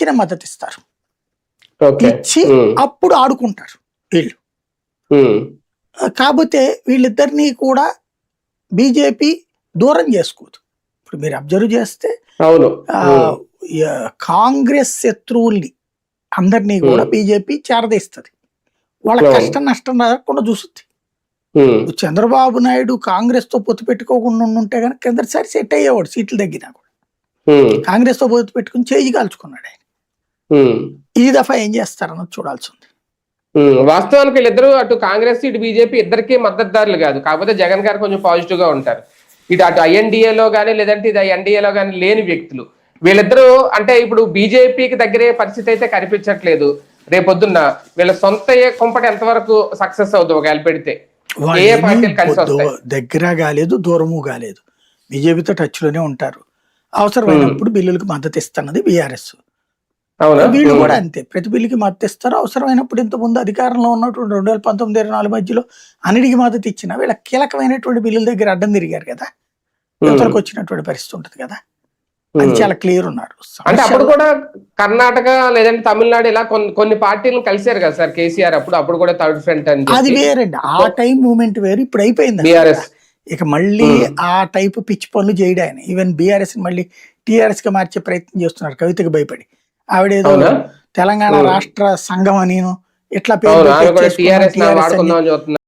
గట్టిన మద్దతు ఇస్తారు. ఓకే. ఇచ్చి అప్పుడు ఆడుకుంటారు వీళ్ళు. కాకపోతే వీళ్ళిద్దరినీ కూడా బీజేపీ దూరం చేసుకోదు. ఇప్పుడు మీరు అబ్జర్వ్ చేస్తే అవును. కాంగ్రెస్ శత్రువుల్ని అందరినీ కూడా బీజేపీ చేరదీస్తుంది. వాళ్ళ కష్టం నష్టం రాకుండా చూస్తుంది. చంద్రబాబు నాయుడు కాంగ్రెస్ తో పొత్తు పెట్టుకోకుండా ఉంటే కనుక కిందసారి సెట్ అయ్యేవాడు సీట్లు తగ్గినా కూడా. కాంగ్రెస్ తో పొత్తు పెట్టుకుని చేయి కాల్చుకున్నాడు ఆయన. ఈ దఫా ఏం చేస్తారన్నది చూడాల్సి ఉంది. వాస్తవానికి వీళ్ళిద్దరూ అటు కాంగ్రెస్ ఇటు బీజేపీ ఇద్దరికి మద్దతుదారులు కాదు. కాకపోతే జగన్ గారు కొంచెం పాజిటివ్ గా ఉంటారు. ఇటు అటు ఐఎన్డీఏలో కానీ లేదంటే ఇది ఎన్డీఏలో కానీ లేని వ్యక్తులు వీళ్ళిద్దరూ. అంటే ఇప్పుడు బీజేపీకి దగ్గరే పరిస్థితి అయితే కనిపించట్లేదు. రేపొద్దున్న వీళ్ళ సొంత కుంపటి ఎంతవరకు సక్సెస్ అవుతుంది ఒకవేళ పెడితే? ఏ పార్టీలు కలిసి వస్తాయి? దగ్గర కాలేదు, దూరము కాలేదు, బీజేపీతో టచ్ లోనే ఉంటారు. అవసరమైనప్పుడు బిల్లులకు మద్దతు ఇస్తున్నది బీఆర్ఎస్. వీళ్ళు కూడా అంతే, ప్రతి బిల్లుకి మద్దతు ఇస్తారు. అవసరమైనప్పుడు ఇంతకుముందు అధికారంలో ఉన్నటువంటి 2019-24 మధ్యలో అన్నిటికి మద్దతు ఇచ్చిన వీళ్ళ కీలకమైనటువంటి బిల్లుల దగ్గర అడ్డం తిరిగారు కదా, యువతలకు వచ్చినటువంటి పరిస్థితి ఉంటుంది కదా. అది చాలా క్లియర్ ఉన్నారు. అంటే అప్పుడు కూడా కర్ణాటక లేదంటే తమిళనాడు ఇలా కొన్ని పార్టీలను కలిసారు కదా సార్ కేసీఆర్. అప్పుడు కూడా థర్డ్ ఫ్రంట్ అని. అది వేరండి, ఆ టైం మూమెంట్ వేరు, ఇప్పుడు అయిపోయింది. ఇక మళ్ళీ ఆ టైపు పిచ్చి పనులు చేయడం ఆయన. ఈవెన్ బీఆర్ఎస్ మళ్ళీ టీఆర్ఎస్ గా మార్చే ప్రయత్నం చేస్తున్నారు కవితకు భయపడి. ఆవిడేదో తెలంగాణ రాష్ట్ర సంఘం అని ఇట్లా పేరు